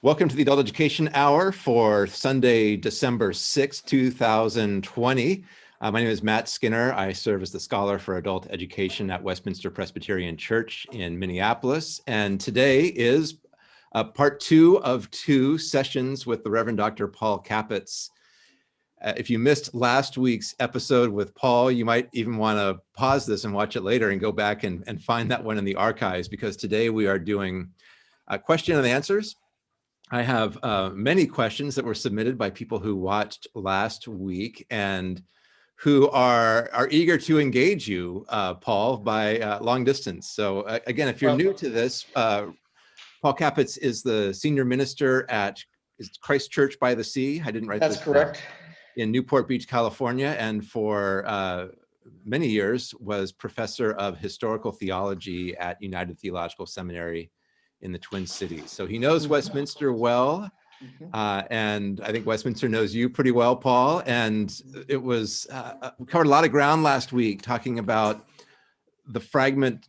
Welcome to the Adult Education Hour for Sunday, December 6, 2020. My name is Matt Skinner. I serve as the scholar for adult education at Westminster Presbyterian Church in Minneapolis. And today is part two of two sessions with the Reverend Dr. Paul Capetz. If you missed last week's episode with Paul, you might even want to pause this and watch it later and go back and find that one in the archives, because today we are doing question and answers. I have many questions that were submitted by people who watched last week and who are eager to engage you, Paul, by long distance. So again, if you're new to this, Paul Capetz is the senior minister at Christ Church by the Sea. I didn't write this down. That's correct. In Newport Beach, California, and for many years was professor of historical theology at United Theological Seminary in the Twin Cities. So he knows Westminster well, and I think Westminster knows you pretty well, Paul. And it was, we covered a lot of ground last week talking about the fragmentation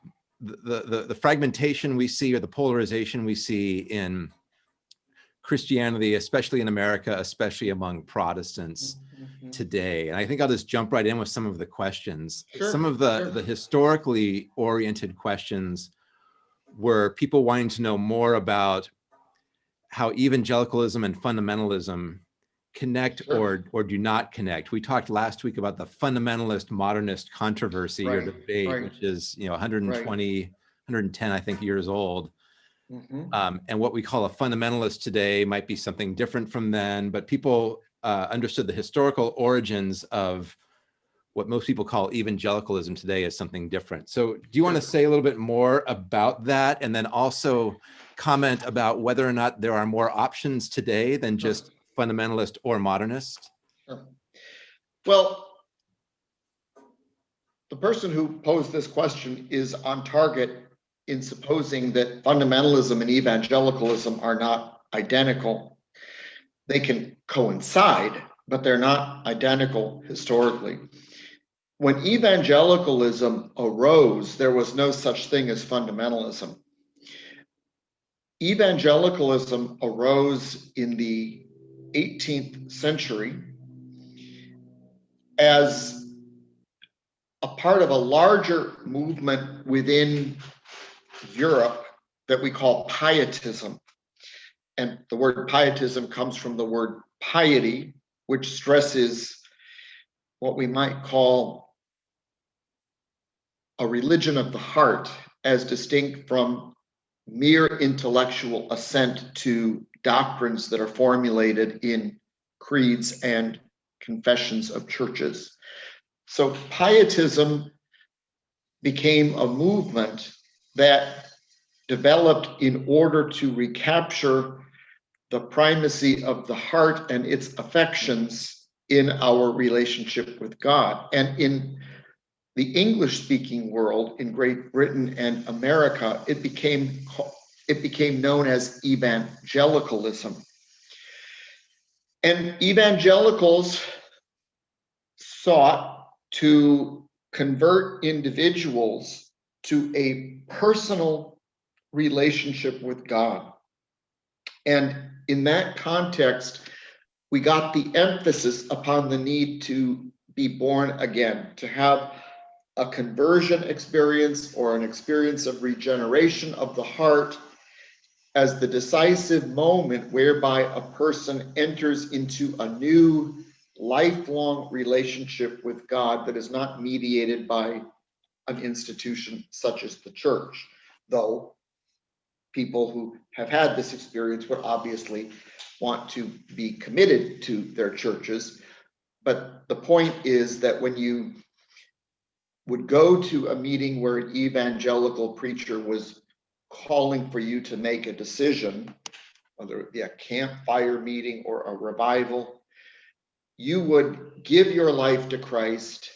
we see, or the polarization we see in Christianity, especially in America, especially among Protestants today. And I think I'll just jump right in with some of the questions. Sure, some of the historically oriented questions were people wanting to know more about how evangelicalism and fundamentalism connect or do not connect. We talked last week about the fundamentalist modernist controversy or debate, which is 120, 110, I think, years old. And what we call a fundamentalist today might be something different from then, but people understood the historical origins of what most people call evangelicalism today as something different. So do you want to say a little bit more about that, and then also comment about whether or not there are more options today than just fundamentalist or modernist? Well, the person who posed this question is on target in supposing that fundamentalism and evangelicalism are not identical. They can coincide, but they're not identical historically. When evangelicalism arose, there was no such thing as fundamentalism. Evangelicalism arose in the 18th century as a part of a larger movement within Europe that we call pietism. And the word pietism comes from the word piety, which stresses what we might call a religion of the heart, as distinct from mere intellectual assent to doctrines that are formulated in creeds and confessions of churches. So pietism became a movement that developed in order to recapture the primacy of the heart and its affections in our relationship with God. And in the English-speaking world, in Great Britain and America, it became known as evangelicalism. And evangelicals sought to convert individuals to a personal relationship with God. And in that context, we got the emphasis upon the need to be born again, to have a conversion experience or an experience of regeneration of the heart as the decisive moment whereby a person enters into a new lifelong relationship with God that is not mediated by an institution such as the church, though people who have had this experience would obviously want to be committed to their churches. But the point is that when you would go to a meeting where an evangelical preacher was calling for you to make a decision, whether it be a campfire meeting or a revival, you would give your life to Christ,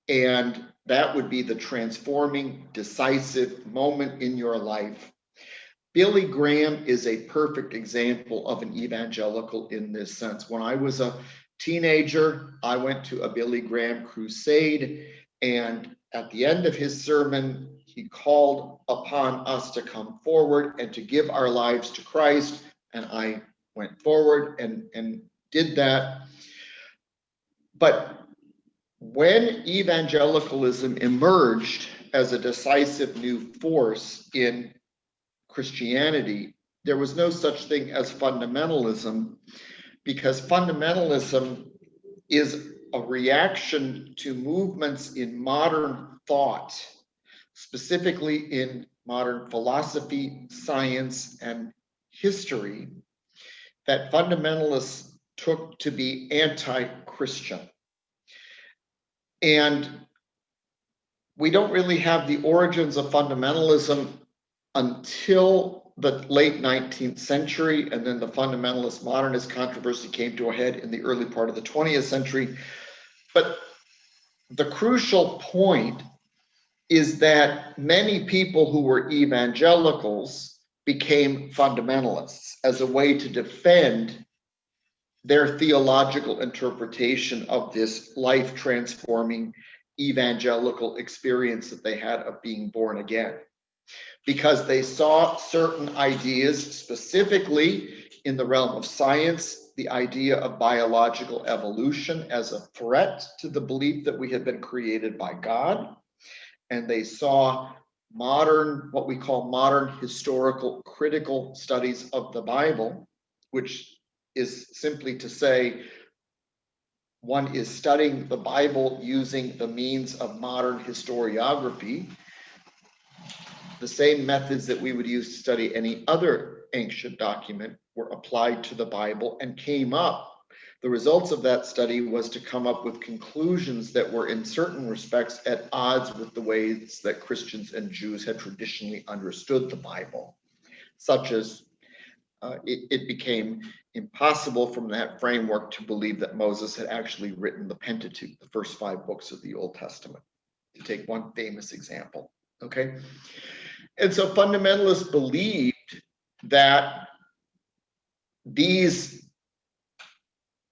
and that would be the transforming, decisive moment in your life. Billy Graham is a perfect example of an evangelical in this sense. When I was a teenager, I went to a Billy Graham crusade, and at the end of his sermon, he called upon us to come forward and to give our lives to Christ And I went forward and did that. But when evangelicalism emerged as a decisive new force in Christianity, there was no such thing as fundamentalism, because fundamentalism is a reaction to movements in modern thought, specifically in modern philosophy, science, and history, that fundamentalists took to be anti-Christian. And we don't really have the origins of fundamentalism until the late 19th century, and then the fundamentalist modernist controversy came to a head in the early part of the 20th century. But the crucial point is that many people who were evangelicals became fundamentalists as a way to defend their theological interpretation of this life-transforming evangelical experience that they had of being born again, because they saw certain ideas, specifically in the realm of science, the idea of biological evolution as a threat to the belief that we have been created by God. And they saw modern, what we call modern historical critical studies of the Bible, which is simply to say, one is studying the Bible using the means of modern historiography, the same methods that we would use to study any other ancient document were applied to the Bible and came up. The results of that study was to come up with conclusions that were in certain respects at odds with the ways that Christians and Jews had traditionally understood the Bible, such as it became impossible from that framework to believe that Moses had actually written the Pentateuch, the first 5 books of the Old Testament, to take one famous example, okay? And so fundamentalists believed that these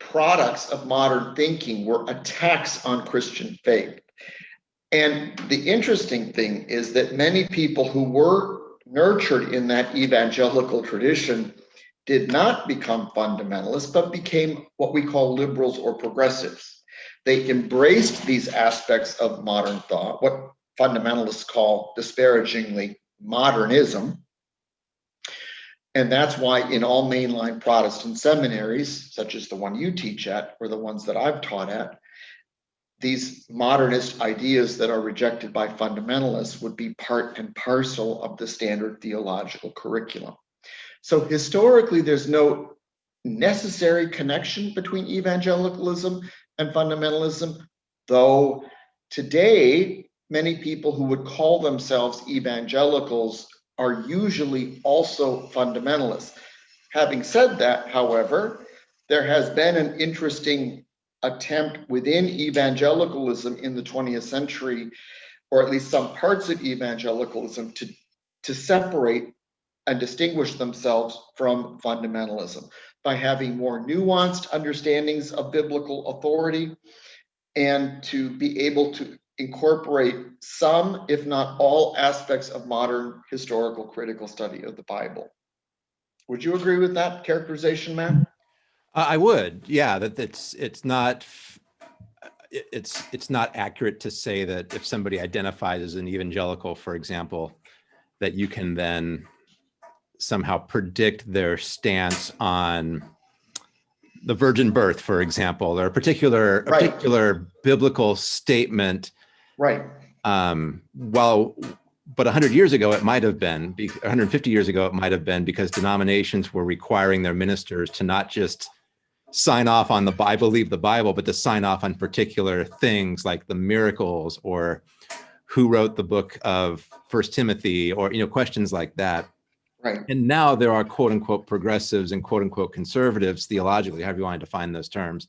products of modern thinking were attacks on Christian faith. And the interesting thing is that many people who were nurtured in that evangelical tradition did not become fundamentalists, but became what we call liberals or progressives. They embraced these aspects of modern thought, what fundamentalists call disparagingly modernism. And that's why in all mainline Protestant seminaries, such as the one you teach at, or the ones that I've taught at, these modernist ideas that are rejected by fundamentalists would be part and parcel of the standard theological curriculum. So historically, there's no necessary connection between evangelicalism and fundamentalism, though today, many people who would call themselves evangelicals are usually also fundamentalists. Having said that, however, there has been an interesting attempt within evangelicalism in the 20th century, or at least some parts of evangelicalism, to separate and distinguish themselves from fundamentalism by having more nuanced understandings of biblical authority and to be able to incorporate some, if not all, aspects of modern historical critical study of the Bible. Would you agree with that characterization, Matt? I would, yeah. That it's not accurate to say that if somebody identifies as an evangelical, for example, that you can then somehow predict their stance on the virgin birth, for example, or a particular biblical statement. Right. But 100 years ago, it might have been, 150 years ago, it might have been because denominations were requiring their ministers to not just sign off on the Bible, believe the Bible, but to sign off on particular things like the miracles or who wrote the book of First Timothy, or questions like that. Right. And now there are quote unquote progressives and quote unquote conservatives, theologically, however you want to define those terms,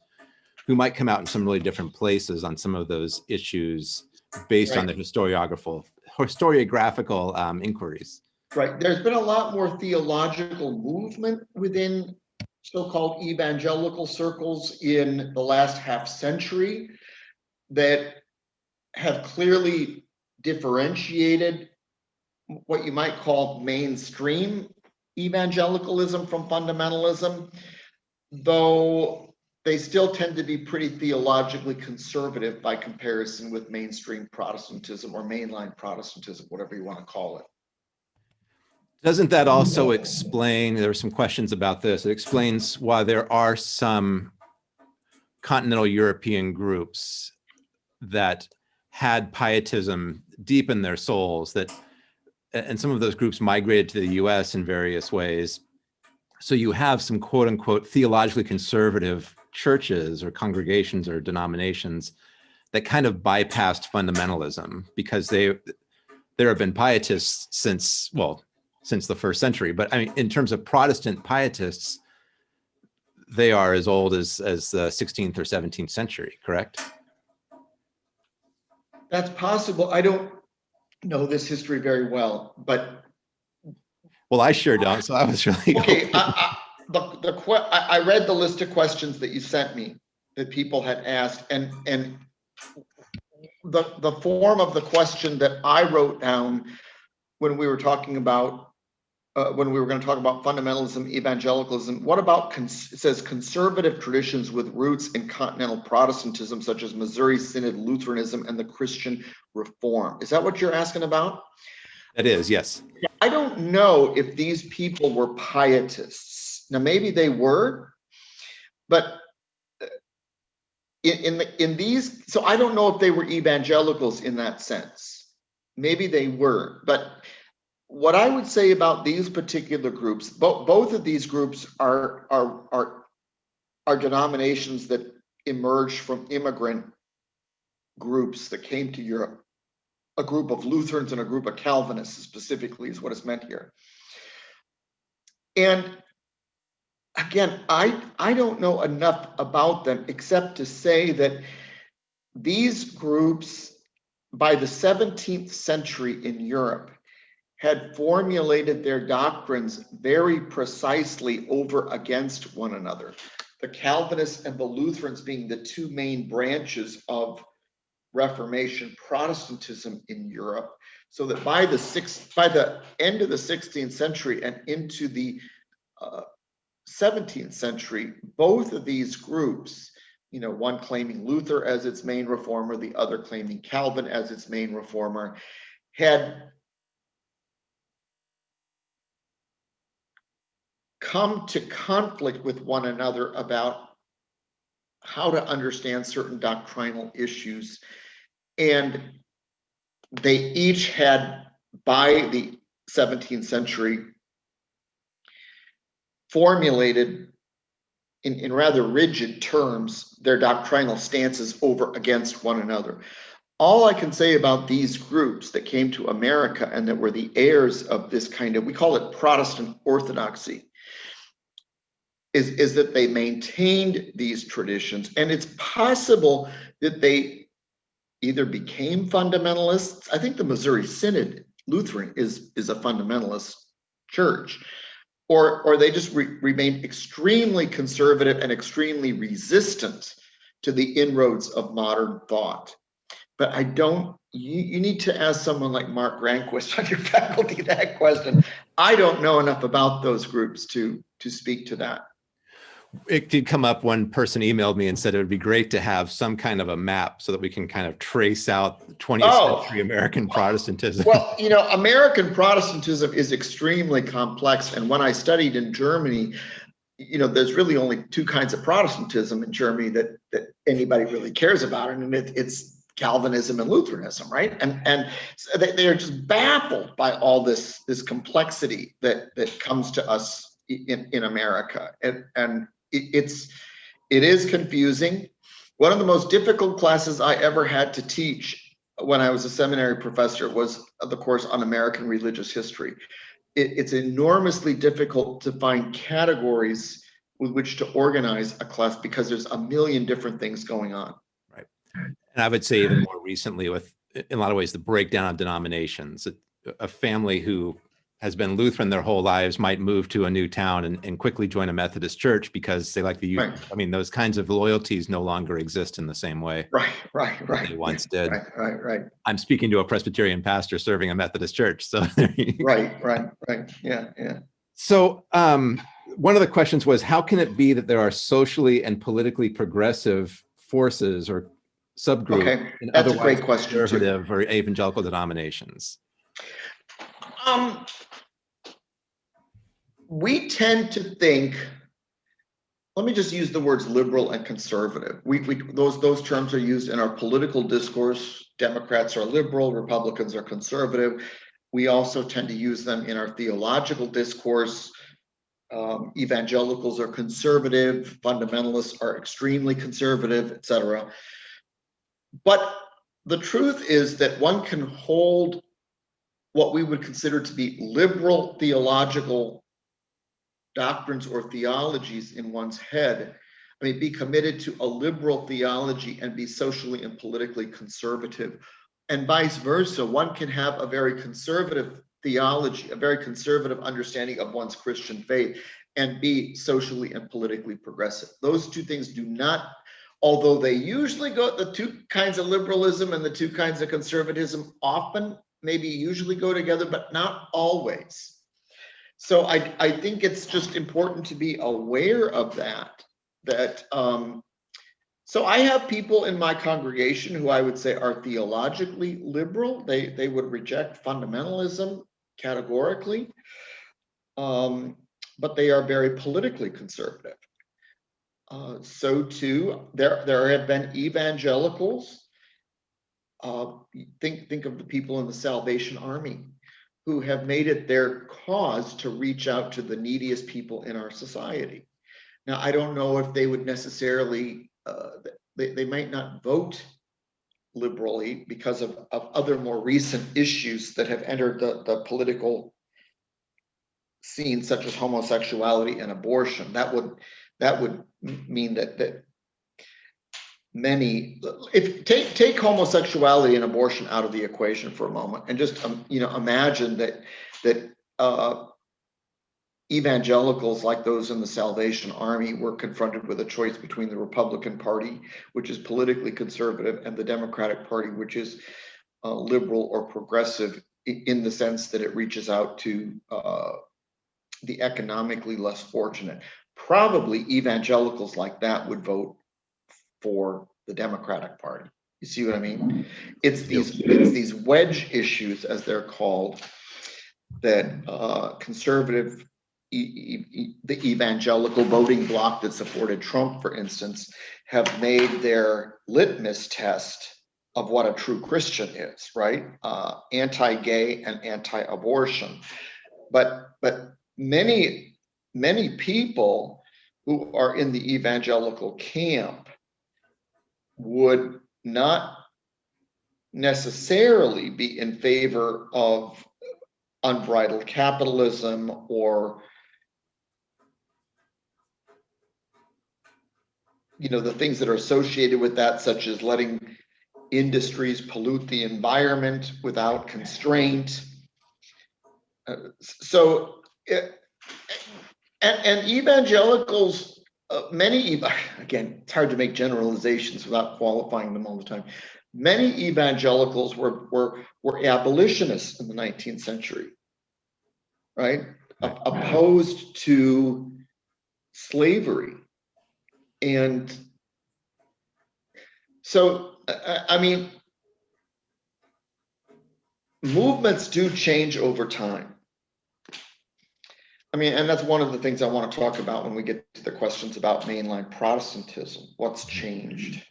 who might come out in some really different places on some of those issues based on the historiographical inquiries. Right. There's been a lot more theological movement within so-called evangelical circles in the last half century that have clearly differentiated what you might call mainstream evangelicalism from fundamentalism, though they still tend to be pretty theologically conservative by comparison with mainstream Protestantism or mainline Protestantism, whatever you want to call it. Doesn't that also explain, there are some questions about this, it explains why there are some continental European groups that had pietism deep in their souls, and some of those groups migrated to the US in various ways. So you have some quote unquote theologically conservative churches or congregations or denominations that kind of bypassed fundamentalism because there have been pietists since the first century. But I mean, in terms of Protestant pietists, they are as old as the 16th or 17th century, correct? That's possible. I don't know this history very well, but well, I sure don't. So I was really okay. I read the list of questions that you sent me that people had asked, and the form of the question that I wrote down when we were talking about when we were going to talk about fundamentalism, evangelicalism. What about it says conservative traditions with roots in continental Protestantism, such as Missouri Synod Lutheranism and the Christian Reform? Is that what you're asking about? It is, yes. I don't know if these people were pietists. Now, maybe they were, but in these, so I don't know if they were evangelicals in that sense. Maybe they were, but what I would say about these particular groups, both of these groups are denominations that emerged from immigrant groups that came to Europe. A group of Lutherans and a group of Calvinists specifically is what is meant here. And again, I don't know enough about them except to say that these groups by the 17th century in Europe had formulated their doctrines very precisely over against one another. The Calvinists and the Lutherans being the two main branches of Reformation Protestantism in Europe, so that by the end of the 16th century and into the 17th century, both of these groups, one claiming Luther as its main reformer, the other claiming Calvin as its main reformer, had come to conflict with one another about how to understand certain doctrinal issues. And they each had, by the 17th century, formulated in rather rigid terms their doctrinal stances over against one another. All I can say about these groups that came to America and that were the heirs of this kind of, we call it Protestant orthodoxy, is that they maintained these traditions. And it's possible that they either became fundamentalists. I think the Missouri Synod Lutheran is a fundamentalist church, or they just remained extremely conservative and extremely resistant to the inroads of modern thought. But you need to ask someone like Mark Granquist on your faculty that question. I don't know enough about those groups to speak to that. It did come up, one person emailed me and said it would be great to have some kind of a map so that we can kind of trace out 20th century American Protestantism. Well, American Protestantism is extremely complex. And when I studied in Germany, there's really only two kinds of Protestantism in Germany that anybody really cares about. And it's Calvinism and Lutheranism, right? And so they are just baffled by all this complexity that comes to us in America. And it is confusing. One of the most difficult classes I ever had to teach when I was a seminary professor was the course on American religious history. It's enormously difficult to find categories with which to organize a class because there's a million different things going on. Right. And I would say even more recently with, in a lot of ways, the breakdown of denominations. A family who has been Lutheran their whole lives might move to a new town and quickly join a Methodist church because they like the youth. Right. I mean, those kinds of loyalties no longer exist in the same way. Right. They once did. Right. I'm speaking to a Presbyterian pastor serving a Methodist church. So right. Yeah. So one of the questions was, how can it be that there are socially and politically progressive forces or subgroups Okay, in that's a otherwise great question too. conservative or evangelical denominations? We tend to think, let me just use the words liberal and conservative. Those terms are used in our political discourse. Democrats are liberal, Republicans are conservative. We also tend to use them in our theological discourse. Evangelicals are conservative, fundamentalists are extremely conservative, etc. But the truth is that one can hold what we would consider to be liberal theological doctrines or theologies in one's head. I mean, be committed to a liberal theology and be socially and politically conservative, and vice versa. One can have a very conservative theology, a very conservative understanding of one's Christian faith, and be socially and politically progressive. Those two things do not, although they usually go, the two kinds of liberalism and the two kinds of conservatism often, maybe usually go together, but not always. So I think it's just important to be aware of that. So I have people in my congregation who I would say are theologically liberal. They would reject fundamentalism categorically, but they are very politically conservative. So too, there have been evangelicals. Think of the people in the Salvation Army who have made it their cause to reach out to the neediest people in our society. Now, I don't know if they would necessarily, they might not vote liberally because of other more recent issues that have entered the political scene, such as homosexuality and abortion. That would mean that many, if take homosexuality and abortion out of the equation for a moment, and just imagine that evangelicals like those in the Salvation Army were confronted with a choice between the Republican Party, which is politically conservative, and the Democratic Party, which is liberal or progressive in the sense that it reaches out to the economically less fortunate. Probably evangelicals like that would vote for the Democratic Party. You see what I mean? It's these wedge issues, as they're called, that conservative, the evangelical voting bloc that supported Trump, for instance, have made their litmus test of what a true Christian is, right? Anti-gay and anti-abortion. But many people who are in the evangelical camp would not necessarily be in favor of unbridled capitalism or the things that are associated with that, such as letting industries pollute the environment without constraint. And evangelicals, again, it's hard to make generalizations without qualifying them all the time. Many evangelicals were abolitionists in the 19th century, right? Opposed to slavery. And so, I mean, movements do change over time. I mean, and that's one of the things I want to talk about when we get to the questions about mainline Protestantism. What's changed,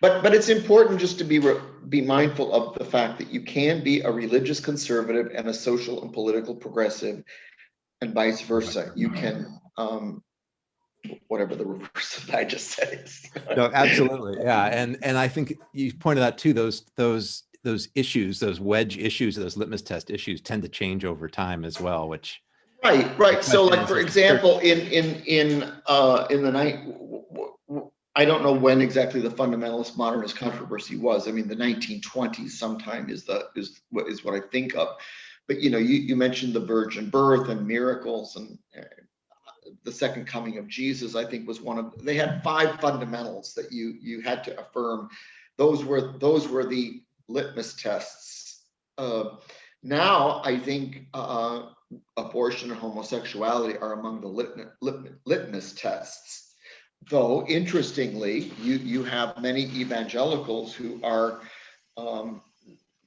But it's important just to be mindful of the fact that you can be a religious conservative and a social and political progressive, and vice versa. You can, whatever the reverse of what I just said is. No, absolutely, yeah, and I think you pointed out too, those issues, those wedge issues, those litmus test issues, tend to change over time as well, which. Right. So, like, for example, in the night, I don't know when exactly the fundamentalist modernist controversy was. I mean, the 1920s sometime is what I think of. But you mentioned the virgin birth and miracles, and the second coming of Jesus, I think, was one of. They had 5 fundamentals that you had to affirm. Those were the litmus tests. now I think abortion and homosexuality are among the litmus tests. Though, interestingly, you have many evangelicals who are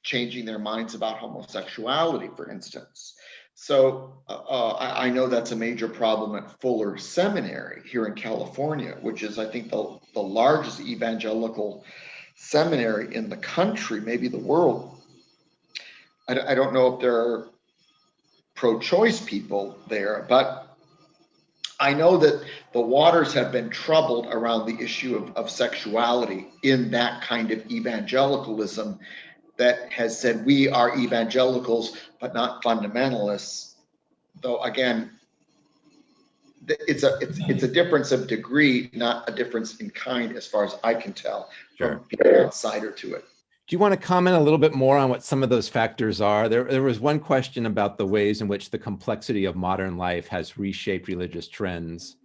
changing their minds about homosexuality, for instance. So I know that's a major problem at Fuller Seminary here in California, which is, I think, the largest evangelical seminary in the country, maybe the world. I don't know if there are pro-choice people there, but I know that the waters have been troubled around the issue of sexuality in that kind of evangelicalism that has said we are evangelicals but not fundamentalists. Though again, it's a difference of degree, not a difference in kind, as far as I can tell from being an outsider to it. Do you want to comment a little bit more on what some of those factors are? There was one question about the ways in which the complexity of modern life has reshaped religious trends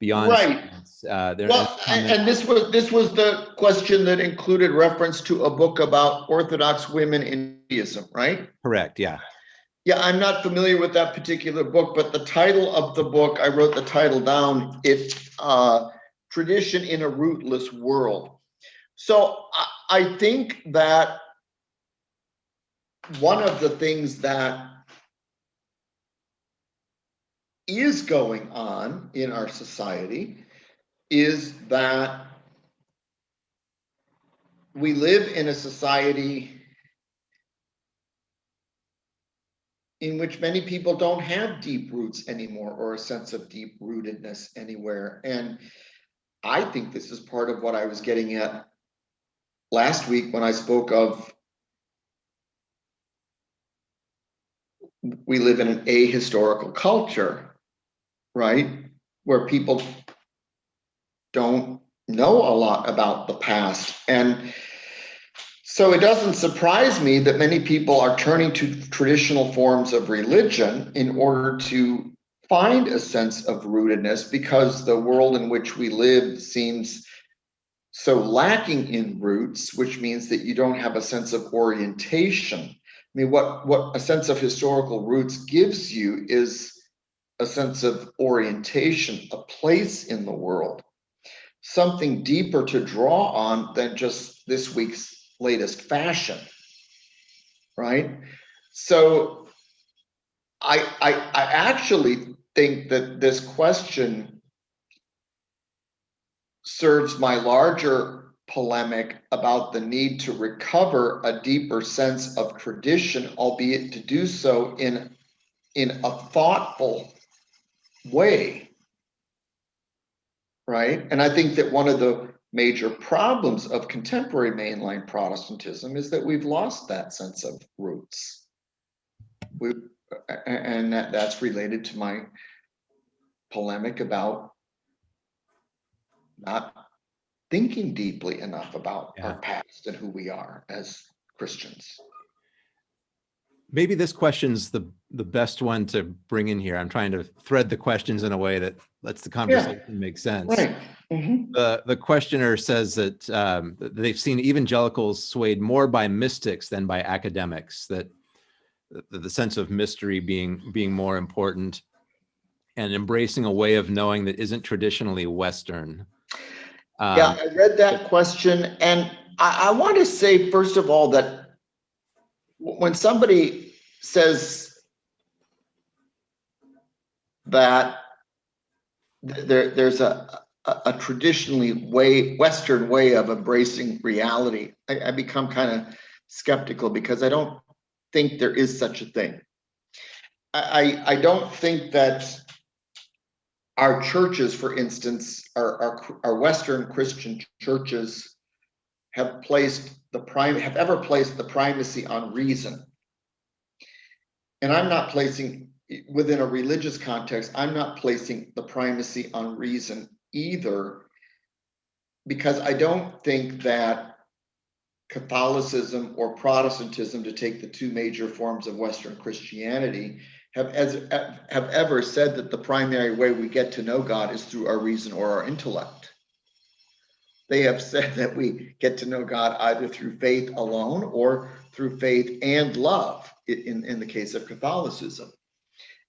beyond right. Well, and this was the question that included reference to a book about Orthodox women in Judaism, right? Correct. Yeah. Yeah, I'm not familiar with that particular book, but the title of the book, I wrote the title down. It's Tradition in a Rootless World. So I think that one of the things that is going on in our society is that we live in a society in which many people don't have deep roots anymore, or a sense of deep rootedness anywhere. And I think this is part of what I was getting at last week when I spoke of we live in an ahistorical culture, right? Where people don't know a lot about the past. And so it doesn't surprise me that many people are turning to traditional forms of religion in order to find a sense of rootedness, because the world in which we live seems so lacking in roots, which means that you don't have a sense of orientation. I mean, what a sense of historical roots gives you is a sense of orientation, a place in the world, something deeper to draw on than just this week's latest fashion, right? So I actually think that this question serves my larger polemic about the need to recover a deeper sense of tradition, albeit to do so in a thoughtful way, right? And I think that one of the major problems of contemporary mainline Protestantism is that we've lost that sense of roots. And that's related to my polemic about not thinking deeply enough about our past and who we are as Christians. Maybe this question's the best one to bring in here. I'm trying to thread the questions in a way that lets the conversation make sense. Right. Mm-hmm. The questioner says that they've seen evangelicals swayed more by mystics than by academics, that the sense of mystery being more important, and embracing a way of knowing that isn't traditionally Western. Yeah, I read that question, and I want to say, first of all, that when somebody says that there's a traditionally Western way of embracing reality, I become kind of skeptical, because I don't think there is such a thing. I don't think that our churches, for instance, our Western Christian churches have ever placed the primacy on reason. And I'm not placing, within a religious context, I'm not placing the primacy on reason either, because I don't think that Catholicism or Protestantism, to take the two major forms of Western Christianity, have ever said that the primary way we get to know God is through our reason or our intellect. They have said that we get to know God either through faith alone or through faith and love, in the case of Catholicism.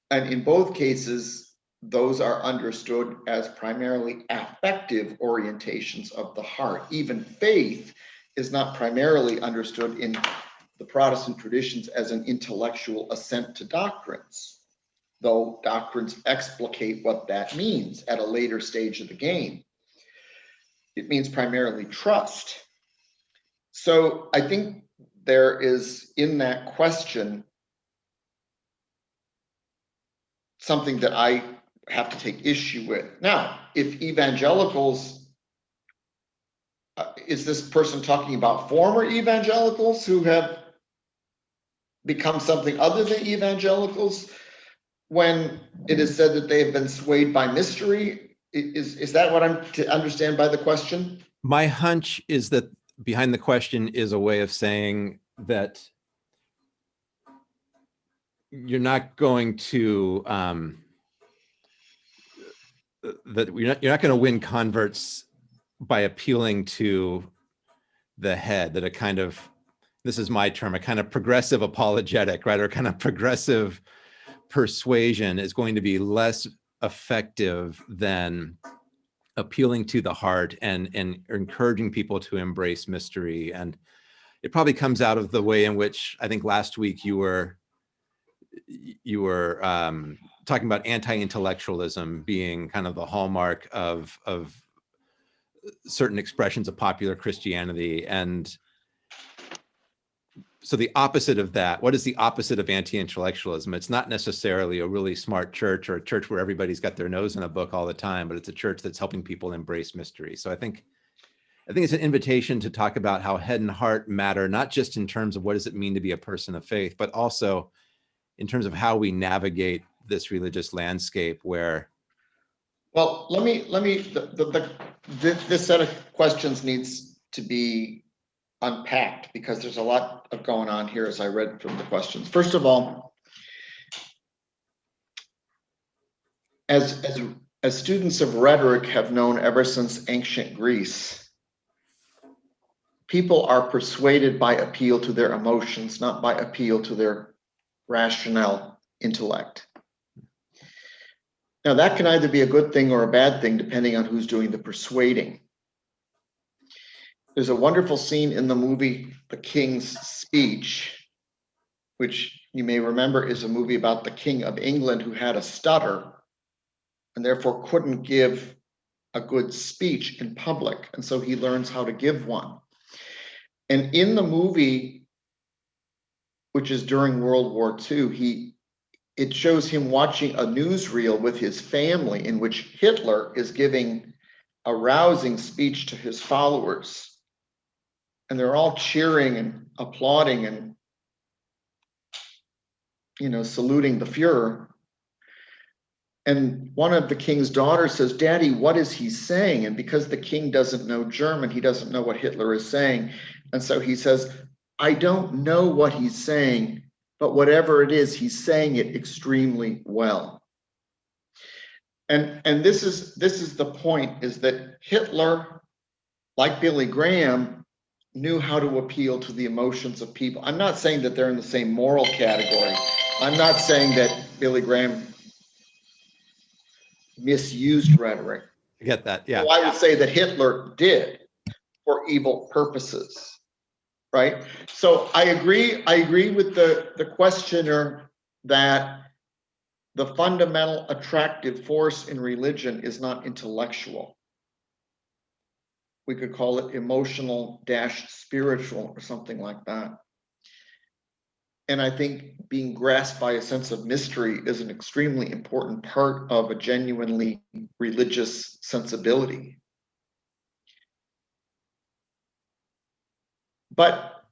And in both cases, those are understood as primarily affective orientations of the heart. Even faith is not primarily understood in the Protestant traditions as an intellectual assent to doctrines, though doctrines explicate what that means at a later stage of the game. It means primarily trust. So I think there is in that question something that I have to take issue with. Now, if evangelicals, is this person talking about former evangelicals who have become something other than evangelicals when it is said that they have been swayed by mystery? Is that what I'm to understand by the question? My hunch is that behind the question is a way of saying that you're not going to you're not going to win converts by appealing to the head, that a kind of, this is my term, a kind of progressive apologetic, right, or kind of progressive persuasion is going to be less effective than appealing to the heart and encouraging people to embrace mystery. And it probably comes out of the way in which I think last week you were talking about anti-intellectualism being kind of the hallmark of certain expressions of popular Christianity. And so the opposite of that, what is the opposite of anti-intellectualism? It's not necessarily a really smart church or a church where everybody's got their nose in a book all the time, but it's a church that's helping people embrace mystery. So I think it's an invitation to talk about how head and heart matter, not just in terms of what does it mean to be a person of faith, but also in terms of how we navigate this religious landscape where. Well, this set of questions needs to be unpacked because there's a lot of going on here as I read from the questions. First of all, as students of rhetoric have known ever since ancient Greece, people are persuaded by appeal to their emotions, not by appeal to their rational intellect. Now, that can either be a good thing or a bad thing, depending on who's doing the persuading. There's a wonderful scene in the movie The King's Speech, which you may remember is a movie about the King of England who had a stutter and therefore couldn't give a good speech in public. And so he learns how to give one. And in the movie, which is during World War II, it shows him watching a newsreel with his family in which Hitler is giving a rousing speech to his followers. And they're all cheering and applauding and, saluting the Fuhrer. And one of the king's daughters says, "Daddy, what is he saying?" And because the king doesn't know German, he doesn't know what Hitler is saying. And so he says, "I don't know what he's saying, but whatever it is, he's saying it extremely well." And this is the point, is that Hitler, like Billy Graham, knew how to appeal to the emotions of people. I'm not saying that they're in the same moral category. I'm not saying that Billy Graham misused rhetoric. I get that, yeah. So I would say that Hitler did for evil purposes, right? So I agree with the questioner that the fundamental attractive force in religion is not intellectual. We could call it emotional-spiritual or something like that. And I think being grasped by a sense of mystery is an extremely important part of a genuinely religious sensibility. But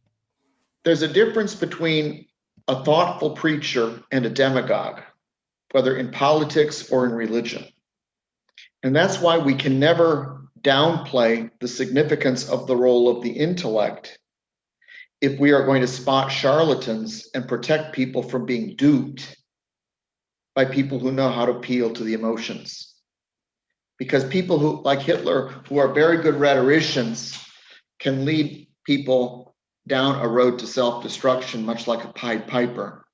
there's a difference between a thoughtful preacher and a demagogue, whether in politics or in religion. And that's why we can never downplay the significance of the role of the intellect if we are going to spot charlatans and protect people from being duped by people who know how to appeal to the emotions. Because people who, like Hitler, who are very good rhetoricians, can lead people down a road to self-destruction, much like a Pied Piper.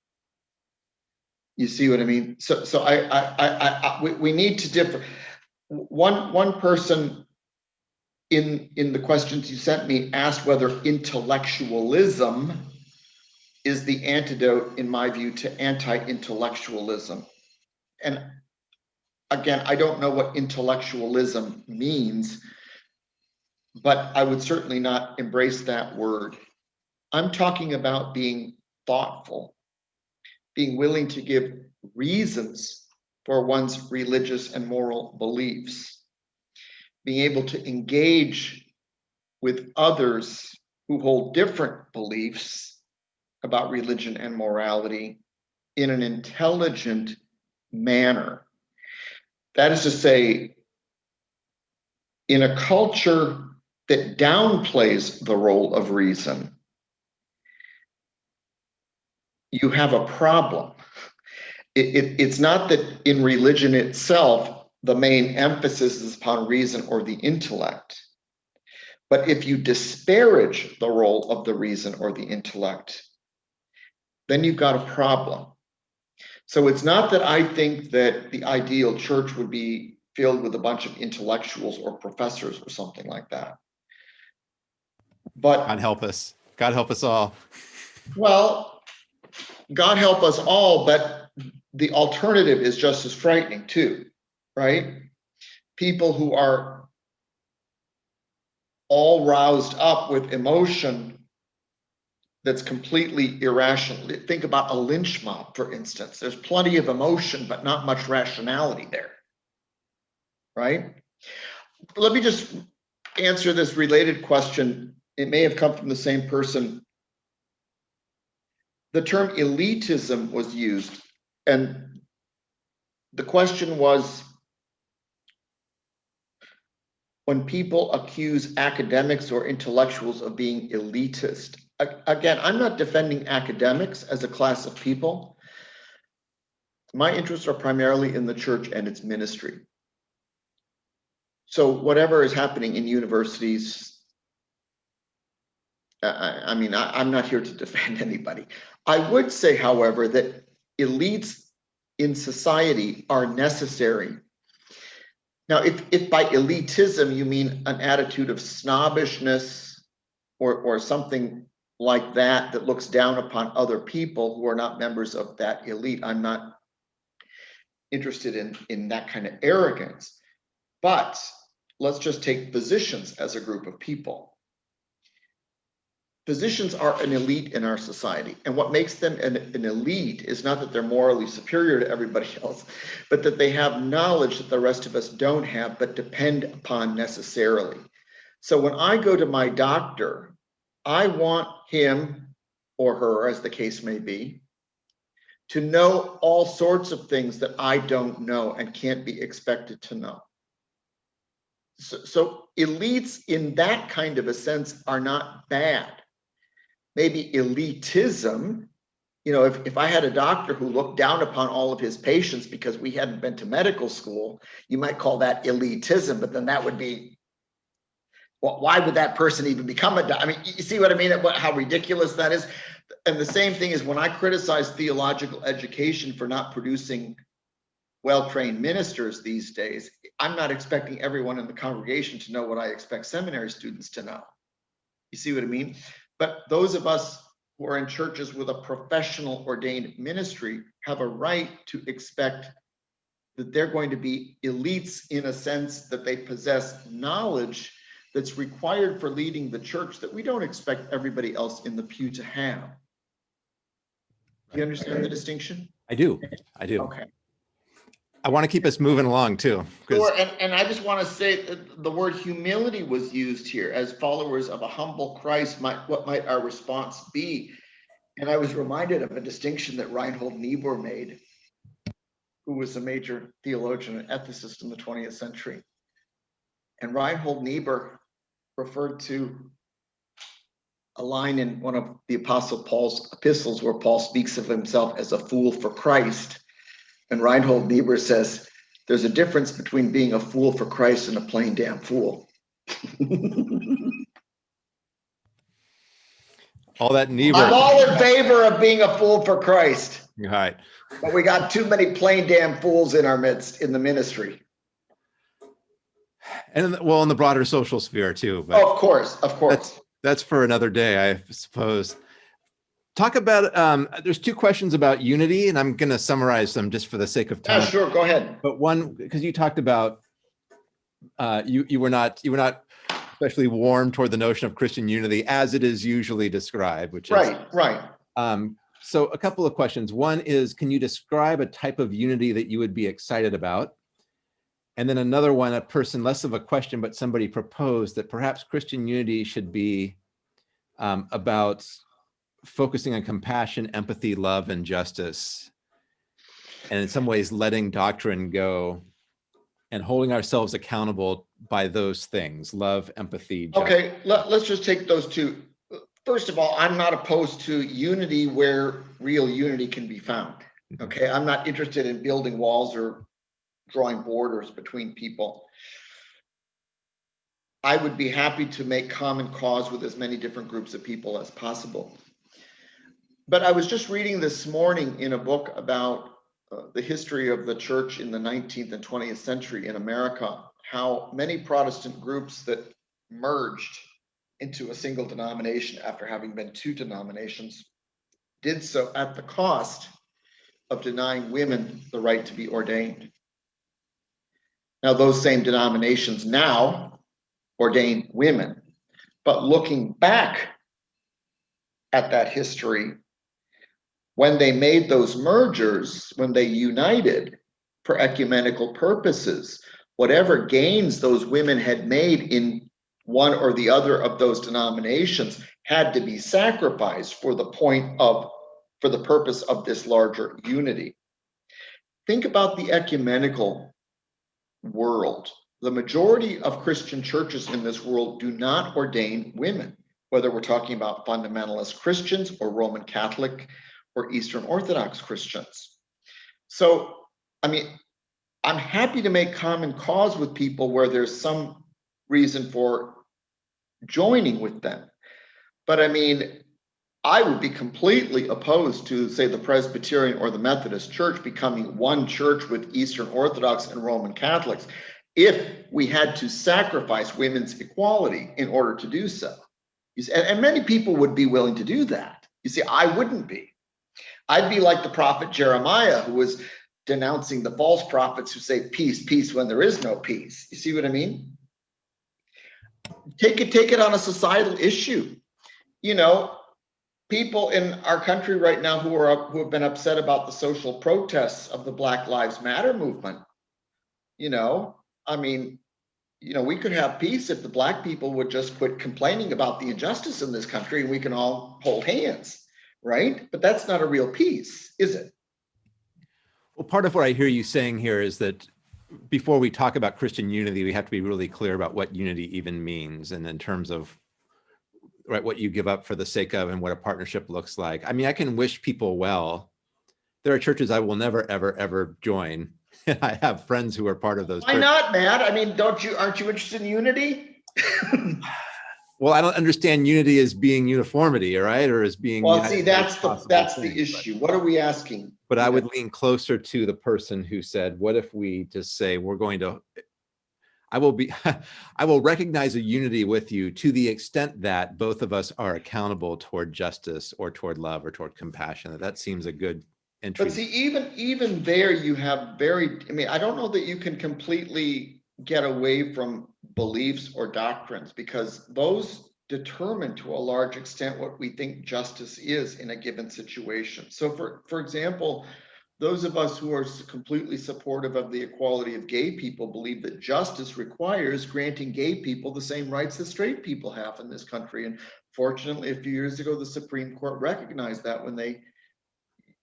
You see what I mean? So we need to differ. One person in the questions you sent me asked whether intellectualism is the antidote, in my view, to anti-intellectualism. And again, I don't know what intellectualism means, but I would certainly not embrace that word. I'm talking about being thoughtful, being willing to give reasons for one's religious and moral beliefs, being able to engage with others who hold different beliefs about religion and morality in an intelligent manner. That is to say, in a culture that downplays the role of reason, you have a problem. It's not that in religion itself, the main emphasis is upon reason or the intellect. But if you disparage the role of the reason or the intellect, then you've got a problem. So it's not that I think that the ideal church would be filled with a bunch of intellectuals or professors or something like that. But God help us. God help us all. well, God help us all, but the alternative is just as frightening too, right? People who are all roused up with emotion that's completely irrational. Think about a lynch mob, for instance. There's plenty of emotion, but not much rationality there, right? Let me just answer this related question. It may have come from the same person. The term elitism was used, and the question was, when people accuse academics or intellectuals of being elitist. Again, I'm not defending academics as a class of people. My interests are primarily in the church and its ministry. So whatever is happening in universities, I'm not here to defend anybody. I would say, however, that elites in society are necessary. Now, if by elitism you mean an attitude of snobbishness or something like that that looks down upon other people who are not members of that elite, I'm not interested in that kind of arrogance. But let's just take physicians as a group of people. Physicians are an elite in our society, and what makes them an elite is not that they're morally superior to everybody else, but that they have knowledge that the rest of us don't have but depend upon necessarily. So when I go to my doctor, I want him or her, as the case may be, to know all sorts of things that I don't know and can't be expected to know. So elites in that kind of a sense are not bad. Maybe elitism, if I had a doctor who looked down upon all of his patients because we hadn't been to medical school, you might call that elitism, but then that would be, well, why would that person even become a doctor? I mean, you see what I mean? How ridiculous that is. And the same thing is when I criticize theological education for not producing well-trained ministers these days, I'm not expecting everyone in the congregation to know what I expect seminary students to know. You see what I mean? But those of us who are in churches with a professional ordained ministry have a right to expect that they're going to be elites in a sense that they possess knowledge that's required for leading the church that we don't expect everybody else in the pew to have. Do you understand the distinction? I do. Okay. I want to keep us moving along too. Sure, and I just want to say that the word humility was used here. As followers of a humble Christ, what might our response be? And I was reminded of a distinction that Reinhold Niebuhr made, who was a major theologian and ethicist in the 20th century. And Reinhold Niebuhr referred to a line in one of the Apostle Paul's epistles where Paul speaks of himself as a fool for Christ. And Reinhold Niebuhr says, there's a difference between being a fool for Christ and a plain damn fool. All that Niebuhr. I'm all in favor of being a fool for Christ. Right. But we got too many plain damn fools in our midst in the ministry. And well, in the broader social sphere too. But of course. That's for another day, I suppose. Talk about, there's two questions about unity, and I'm going to summarize them just for the sake of time. Yeah, sure, go ahead. But one, because you talked about, you were not especially warm toward the notion of Christian unity as it is usually described, which is right. So a couple of questions. One is, can you describe a type of unity that you would be excited about? And then another one, a person, less of a question, but somebody proposed that perhaps Christian unity should be about focusing on compassion, empathy, love, and justice. And in some ways, letting doctrine go and holding ourselves accountable by those things, love, empathy, justice. Okay, let's just take those two. First of all, I'm not opposed to unity where real unity can be found. Okay, I'm not interested in building walls or drawing borders between people. I would be happy to make common cause with as many different groups of people as possible. But I was just reading this morning in a book about the history of the church in the 19th and 20th century in America, how many Protestant groups that merged into a single denomination after having been two denominations did so at the cost of denying women the right to be ordained. Now, those same denominations now ordain women, but looking back at that history, when they made those mergers, when they united for ecumenical purposes, whatever gains those women had made in one or the other of those denominations had to be sacrificed for the purpose of this larger unity. Think about the ecumenical world. The majority of Christian churches in this world do not ordain women, whether we're talking about fundamentalist Christians or Roman Catholic or Eastern Orthodox Christians. So, I mean, I'm happy to make common cause with people where there's some reason for joining with them. But I mean, I would be completely opposed to, say, the Presbyterian or the Methodist Church becoming one church with Eastern Orthodox and Roman Catholics if we had to sacrifice women's equality in order to do so. You see, and many people would be willing to do that. You see, I wouldn't be. I'd be like the prophet Jeremiah, who was denouncing the false prophets who say peace, peace when there is no peace. You see what I mean? Take it on a societal issue. You know, people in our country right now who have been upset about the social protests of the Black Lives Matter movement. You know, I mean, you know, we could have peace if the Black people would just quit complaining about the injustice in this country and we can all hold hands, right? But that's not a real peace, is it? Well, part of what I hear you saying here is that before we talk about Christian unity, we have to be really clear about what unity even means, and in terms of what you give up for the sake of and what a partnership looks like. I mean, I can wish people well. There are churches I will never, ever, ever join. I have friends who are part of those. Why not, Matt? I mean, aren't you interested in unity? Well, I don't understand unity as being uniformity, right? Or as being. Well, see, that's the issue. What are we asking? But I would lean closer to the person who said, what if we just say, we're going to, I will recognize a unity with you to the extent that both of us are accountable toward justice or toward love or toward compassion. That seems a good entry. But see, even there you have I mean, I don't know that you can completely get away from beliefs or doctrines, because those determine to a large extent what we think justice is in a given situation. So for example, those of us who are completely supportive of the equality of gay people believe that justice requires granting gay people the same rights that straight people have in this country. And fortunately, a few years ago, the Supreme Court recognized that when they,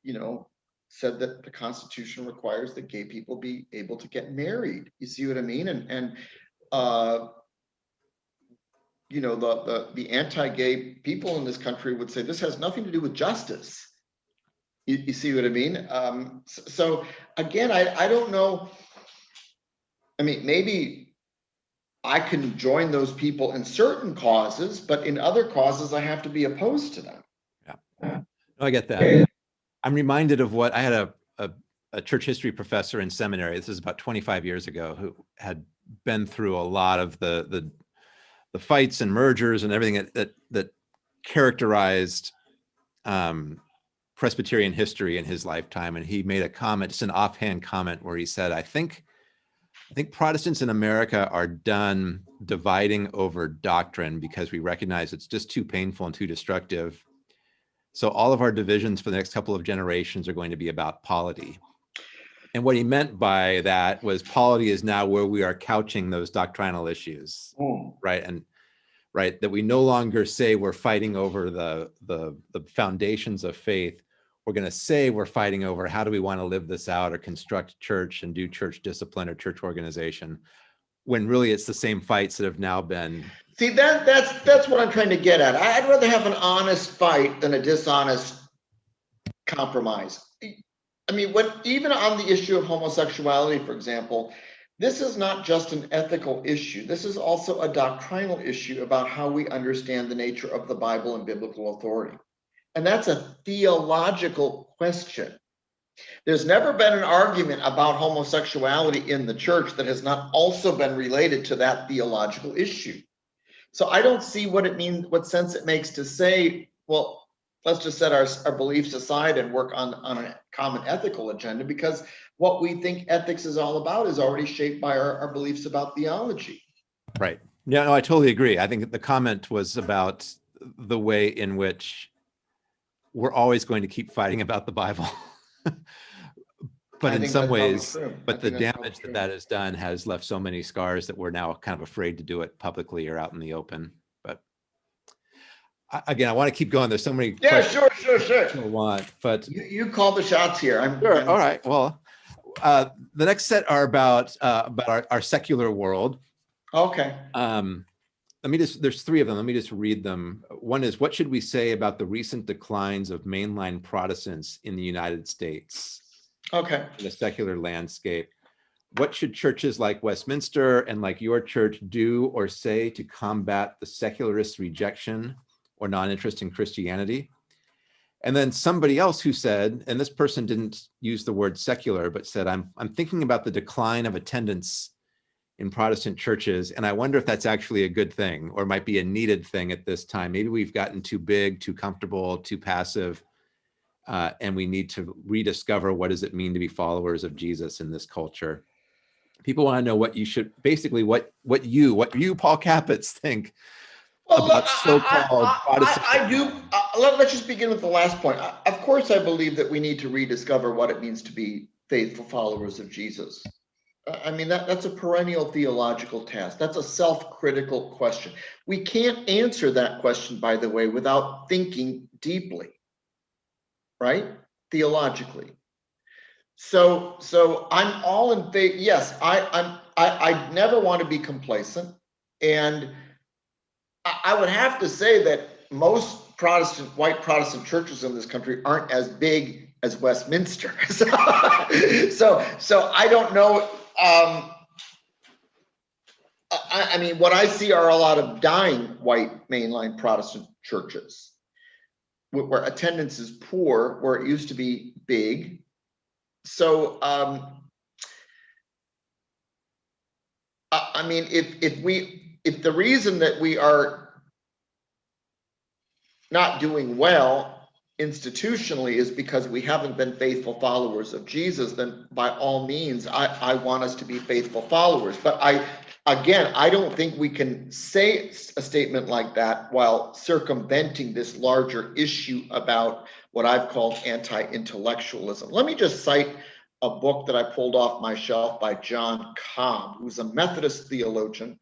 you know, said that the Constitution requires that gay people be able to get married. You see what I mean? And you know, the anti-gay people in this country would say this has nothing to do with justice. You see what I mean? So again, I don't know. I mean, maybe I can join those people in certain causes, but in other causes, I have to be opposed to them. Yeah, no, I get that. I'm reminded of what I had a church history professor in seminary. This is about 25 years ago, who had been through a lot of the fights and mergers and everything that characterized Presbyterian history in his lifetime. And he made a comment, just an offhand comment, where he said, I think Protestants in America are done dividing over doctrine because we recognize it's just too painful and too destructive. So all of our divisions for the next couple of generations are going to be about polity. And what he meant by that was polity is now where we are couching those doctrinal issues, right? And right, that we no longer say we're fighting over the foundations of faith. We're going to say we're fighting over how do we want to live this out or construct church and do church discipline or church organization, when really it's the same fights that have now been. See, that's what I'm trying to get at. I'd rather have an honest fight than a dishonest compromise. I mean, even on the issue of homosexuality, for example, this is not just an ethical issue. This is also a doctrinal issue about how we understand the nature of the Bible and biblical authority. And that's a theological question. There's never been an argument about homosexuality in the church that has not also been related to that theological issue. So I don't see what it means, what sense it makes to say, well, let's just set our beliefs aside and work on a common ethical agenda, because what we think ethics is all about is already shaped by our beliefs about theology. Right. Yeah, no, I totally agree. I think the comment was about the way in which we're always going to keep fighting about the Bible. But in some ways, but the damage that has done has left so many scars that we're now kind of afraid to do it publicly or out in the open. But again, I want to keep going. There's so many. Yeah, sure. But you call the shots here. Sure. All right. Well, the next set are about our secular world. Okay. There's three of them. Let me just read them. One is, what should we say about the recent declines of mainline Protestants in the United States? Okay. In the secular landscape. What should churches like Westminster and like your church do or say to combat the secularist rejection or non-interest in Christianity? And then somebody else who said, and this person didn't use the word secular, but said, I'm thinking about the decline of attendance in Protestant churches, and I wonder if that's actually a good thing or might be a needed thing at this time. Maybe we've gotten too big, too comfortable, too passive, and we need to rediscover what does it mean to be followers of Jesus in this culture. People want to know what you should, basically what you, Paul Capetz, think about so-called Protestant. I do. Let's just begin with the last point. Of course, I believe that we need to rediscover what it means to be faithful followers of Jesus. I mean, that's a perennial theological task. That's a self-critical question. We can't answer that question, by the way, without thinking deeply, right? Theologically. So I'm all in favor. Yes, I never want to be complacent, and I would have to say that most white Protestant churches in this country aren't as big as Westminster. So I don't know. I mean, what I see are a lot of dying white mainline Protestant churches where attendance is poor, where it used to be big. So, I mean, if the reason that we are not doing well institutionally is because we haven't been faithful followers of Jesus, then by all means, I want us to be faithful followers. But I don't think we can say a statement like that while circumventing this larger issue about what I've called anti-intellectualism. Let me just cite a book that I pulled off my shelf by John Cobb, who's a Methodist theologian.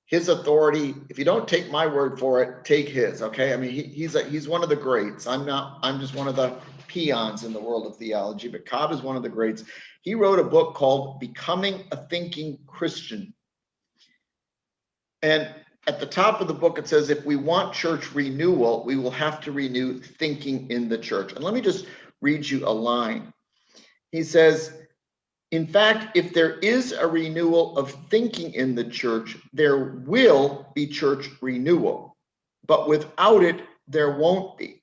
His authority, if you don't take my word for it, take his, okay? I mean, he's one of the greats. I'm just one of the peons in the world of theology, but Cobb is one of the greats. He wrote a book called Becoming a Thinking Christian. And at the top of the book, it says, if we want church renewal, we will have to renew thinking in the church. And let me just read you a line. He says, In fact, if there is a renewal of thinking in the church, there will be church renewal. But without it, there won't be.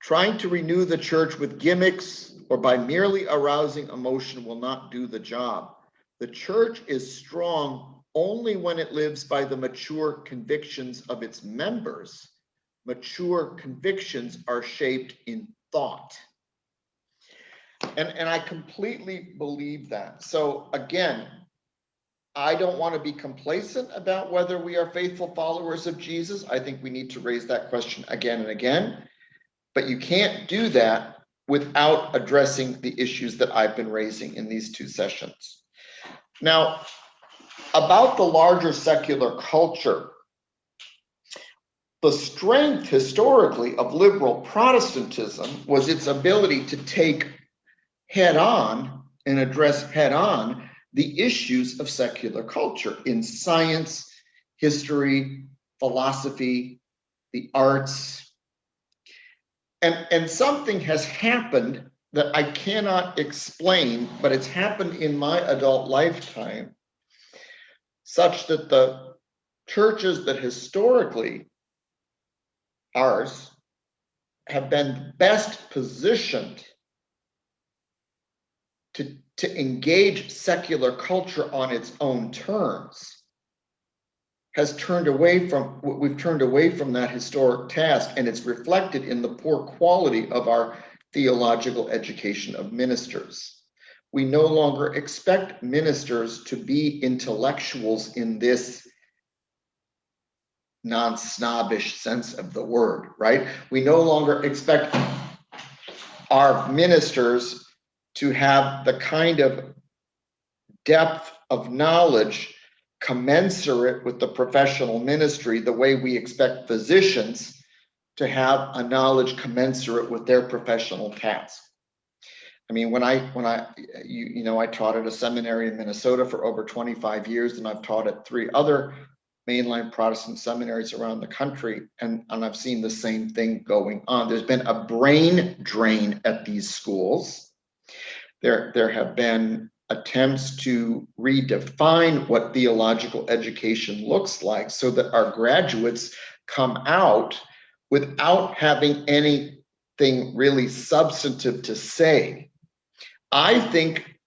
Trying to renew the church with gimmicks or by merely arousing emotion will not do the job. The church is strong only when it lives by the mature convictions of its members. Mature convictions are shaped in thought. And I completely believe that. So again, I don't want to be complacent about whether we are faithful followers of Jesus. I think we need to raise that question again and again. But you can't do that without addressing the issues that I've been raising in these two sessions. Now, about the larger secular culture, the strength historically of liberal Protestantism was its ability to take head on and address head on the issues of secular culture in science, history, philosophy, the arts. And something has happened that I cannot explain, but it's happened in my adult lifetime, such that the churches that historically ours have been best positioned to engage secular culture on its own terms we've turned away from that historic task, and it's reflected in the poor quality of our theological education of ministers. We no longer expect ministers to be intellectuals in this non-snobbish sense of the word, right? We no longer expect our ministers to have the kind of depth of knowledge commensurate with the professional ministry, the way we expect physicians to have a knowledge commensurate with their professional task. I mean, when I taught at a seminary in Minnesota for over 25 years, and I've taught at 3 other mainline Protestant seminaries around the country, and I've seen the same thing going on. There's been a brain drain at these schools. There have been attempts to redefine what theological education looks like so that our graduates come out without having anything really substantive to say. I think,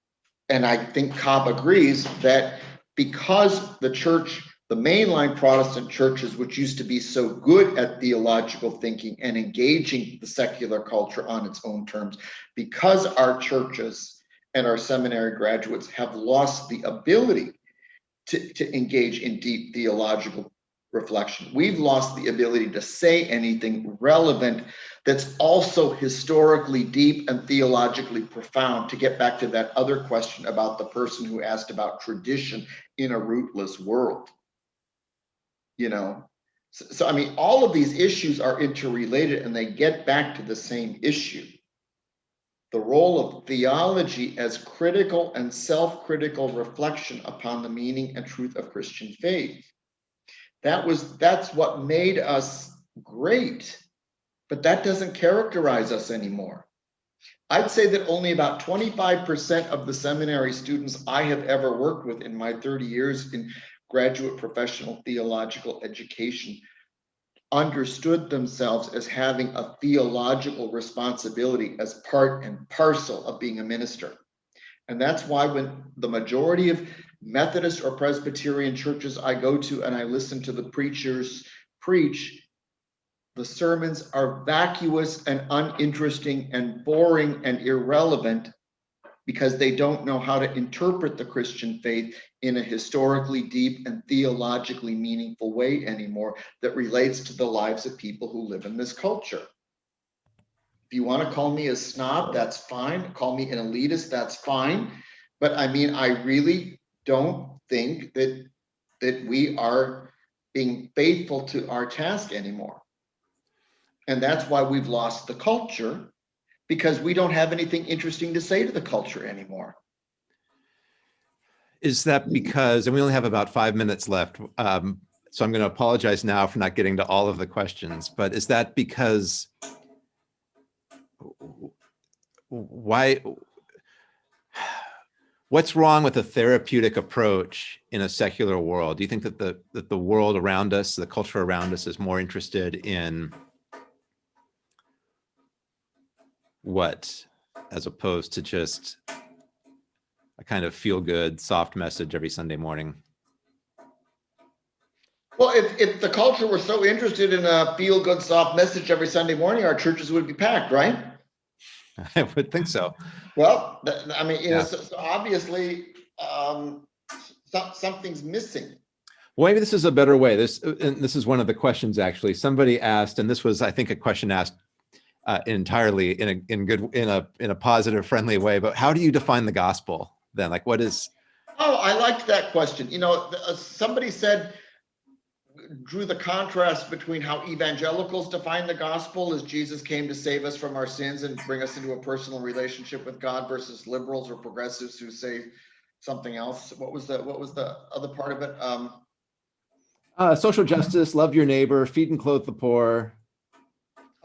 and I think Cobb agrees, that because the church, the mainline Protestant churches, which used to be so good at theological thinking and engaging the secular culture on its own terms, because our churches and our seminary graduates have lost the ability to engage in deep theological reflection. We've lost the ability to say anything relevant that's also historically deep and theologically profound, to get back to that other question about the person who asked about tradition in a rootless world. So I mean, all of these issues are interrelated and they get back to the same issue. The role of theology as critical and self-critical reflection upon the meaning and truth of Christian faith. That's what made us great, but that doesn't characterize us anymore. I'd say that only about 25% of the seminary students I have ever worked with in my 30 years in graduate professional theological education understood themselves as having a theological responsibility as part and parcel of being a minister. And that's why when the majority of Methodist or Presbyterian churches I go to and I listen to the preachers preach, the sermons are vacuous and uninteresting and boring and irrelevant because they don't know how to interpret the Christian faith in a historically deep and theologically meaningful way anymore that relates to the lives of people who live in this culture. If you want to call me a snob, that's fine. Call me an elitist, that's fine. But I mean, I really don't think that we are being faithful to our task anymore. And that's why we've lost the culture, because we don't have anything interesting to say to the culture anymore. Is that because, and we only have about 5 minutes left, so I'm going to apologize now for not getting to all of the questions, but is that because, why, What's wrong with a therapeutic approach in a secular world? Do you think that the world around us, the culture around us, is more interested in what, as opposed to just a kind of feel-good, soft message every Sunday morning? Well, if the culture were so interested in a feel-good, soft message every Sunday morning, our churches would be packed, right? I would think so. Well, I mean, Yeah. so obviously, something's missing. Well, maybe this is a better way. This is one of the questions, actually. Somebody asked, and this was, I think, a question asked entirely in a positive, friendly way. But how do you define the gospel then? Like, what is? Oh, I liked that question. Somebody drew the contrast between how evangelicals define the gospel as Jesus came to save us from our sins and bring us into a personal relationship with God, versus liberals or progressives who say something else. What was the other part of it? Social justice, love your neighbor, feed and clothe the poor.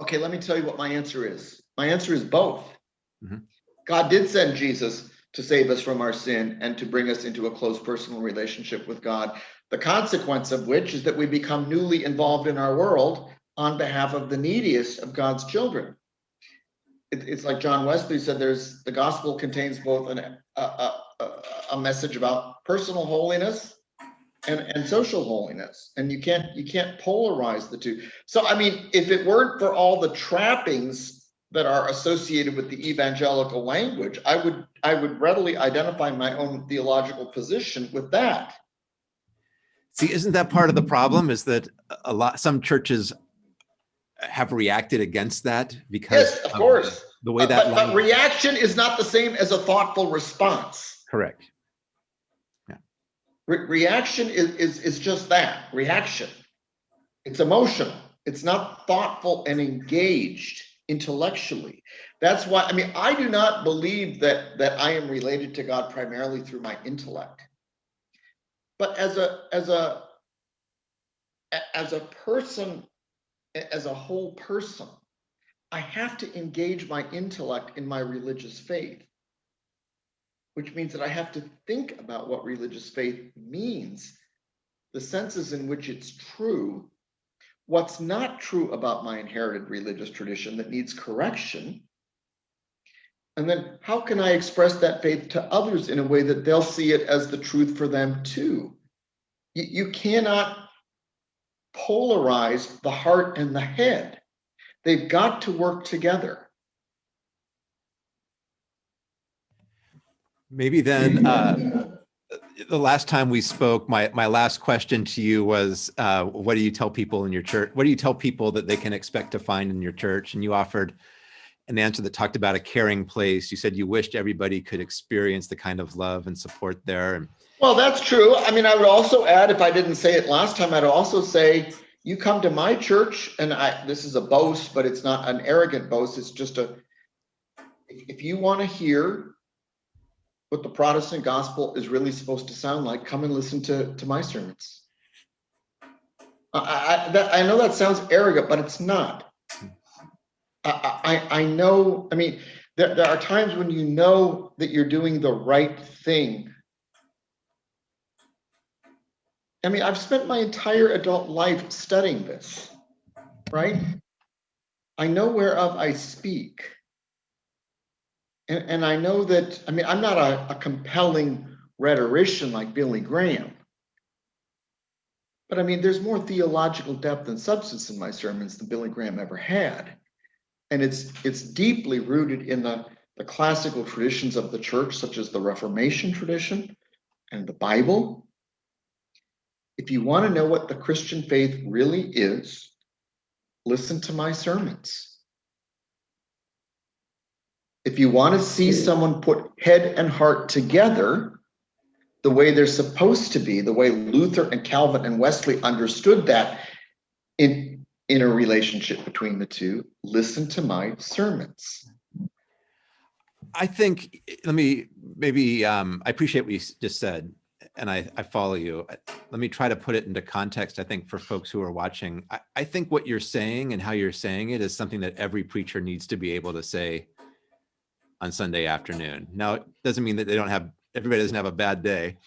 Okay, let me tell you what my answer is. My answer is both. Mm-hmm. God did send Jesus to save us from our sin and to bring us into a close personal relationship with God. The consequence of which is that we become newly involved in our world on behalf of the neediest of God's children. It's like John Wesley said, the gospel contains both a message about personal holiness and social holiness, and you can't polarize the two. So I mean, if it weren't for all the trappings that are associated with the evangelical language, I would readily identify my own theological position with that. See, isn't that part of the problem? Is that some churches have reacted against that because yes, of course, the way that but reaction is not the same as a thoughtful response. Correct. Yeah. Reaction is just that, reaction. It's emotional. It's not thoughtful and engaged intellectually. That's why, I mean, I do not believe that I am related to God primarily through my intellect. But as a person, as a whole person, I have to engage my intellect in my religious faith, which means that I have to think about what religious faith means, the senses in which it's true, what's not true about my inherited religious tradition that needs correction, and then how can I express that faith to others in a way that they'll see it as the truth for them too? You cannot polarize the heart and the head. They've got to work together. Maybe then, the last time we spoke, my last question to you was, what do you tell people in your church? What do you tell people that they can expect to find in your church? And you offered an answer that talked about a caring place. You said you wished everybody could experience the kind of love and support there. Well, that's true. I mean, I would also add, if I didn't say it last time, I'd also say, you come to my church, and this is a boast, but it's not an arrogant boast. It's just if you want to hear what the Protestant gospel is really supposed to sound like, come and listen to my sermons. I know that sounds arrogant, but it's not. I know, I mean, there are times when you know that you're doing the right thing. I mean, I've spent my entire adult life studying this, right? I know whereof I speak. And I know that, I mean, I'm not a compelling rhetorician like Billy Graham. But I mean, there's more theological depth and substance in my sermons than Billy Graham ever had. And it's deeply rooted in the classical traditions of the church, such as the Reformation tradition and the Bible. If you want to know what the Christian faith really is, listen to my sermons. If you want to see someone put head and heart together the way they're supposed to be, the way Luther and Calvin and Wesley understood that in a relationship between the two, listen to my sermons. I think, I appreciate what you just said, and I follow you. Let me try to put it into context, I think, for folks who are watching. I think what you're saying and how you're saying it is something that every preacher needs to be able to say on Sunday afternoon. Now, it doesn't mean that everybody doesn't have a bad day,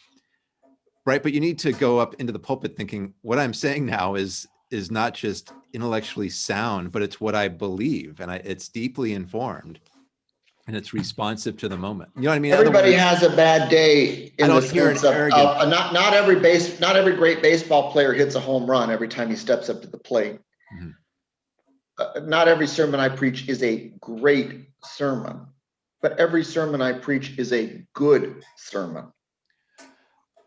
right? But you need to go up into the pulpit thinking, what I'm saying now is not just intellectually sound, but it's what I believe, and it's deeply informed, and it's responsive to the moment. You know what I mean? Everybody has a bad day in the sense of not every great baseball player hits a home run every time he steps up to the plate. Not every sermon I preach is a great sermon, but every sermon I preach is a good sermon.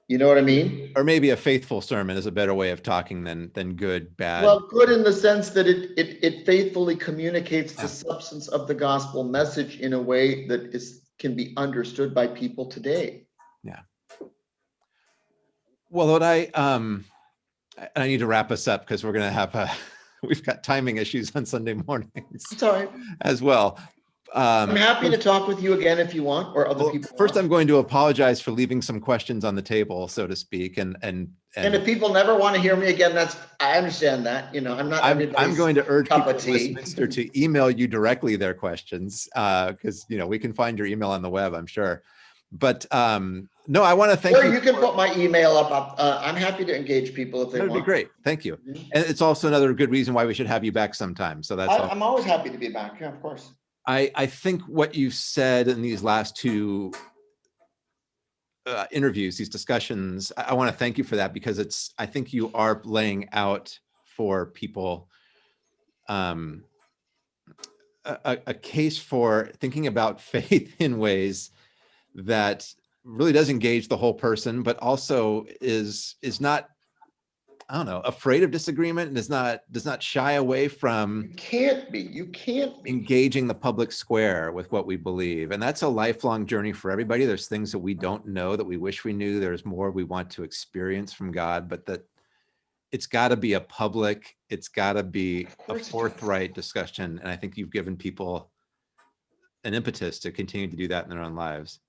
You know what I mean? Or maybe a faithful sermon is a better way of talking than good, bad. Well, good in the sense that it faithfully communicates the substance of the gospel message in a way that can be understood by people today. Yeah. Well, what I need to wrap us up because we're going to have we've got timing issues on Sunday mornings. Sorry. As well. I'm happy to talk with you again if you want, or other people. First, I'm going to apologize for leaving some questions on the table, so to speak, and if people never want to hear me again, I understand that. You know, I'm not. I'm going to urge people at Westminster to email you directly their questions, because we can find your email on the web, I'm sure. But no, I want to thank you. You can put my email up. I'm happy to engage people if they want. That'd be great. Thank you. And it's also another good reason why we should have you back sometime. So that's. I'm always happy to be back. Yeah, of course. I think what you said in these last two interviews, these discussions, I want to thank you for that, because I think you are laying out for people a case for thinking about faith in ways that really does engage the whole person, but also is not, I don't know, afraid of disagreement, and does not shy away from. You can't be engaging the public square with what we believe. And that's a lifelong journey for everybody. There's things that we don't know that we wish we knew. There's more we want to experience from God, but that it's got to be a public, it's got to be a forthright discussion. And I think you've given people an impetus to continue to do that in their own lives.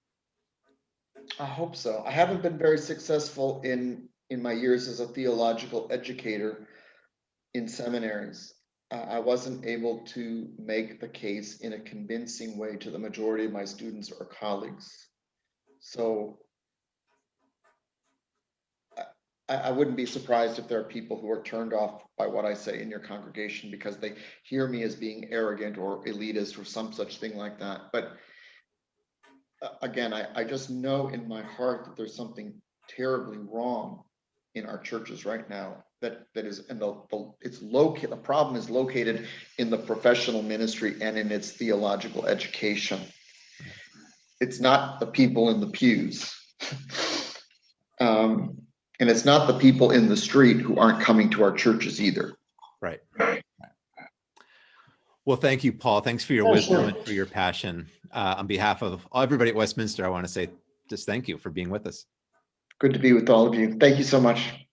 I hope so. I haven't been very successful in my years as a theological educator in seminaries. I wasn't able to make the case in a convincing way to the majority of my students or colleagues. So I wouldn't be surprised if there are people who are turned off by what I say in your congregation because they hear me as being arrogant or elitist or some such thing like that. But again, I just know in my heart that there's something terribly wrong in our churches right now. That is, and the problem is located in the professional ministry and in its theological education. It's not the people in the pews. And it's not the people in the street who aren't coming to our churches either. Right. Well, thank you, Paul. Thanks for your wisdom and for your passion. On behalf of everybody at Westminster, I want to say just thank you for being with us. Good to be with all of you. Thank you so much.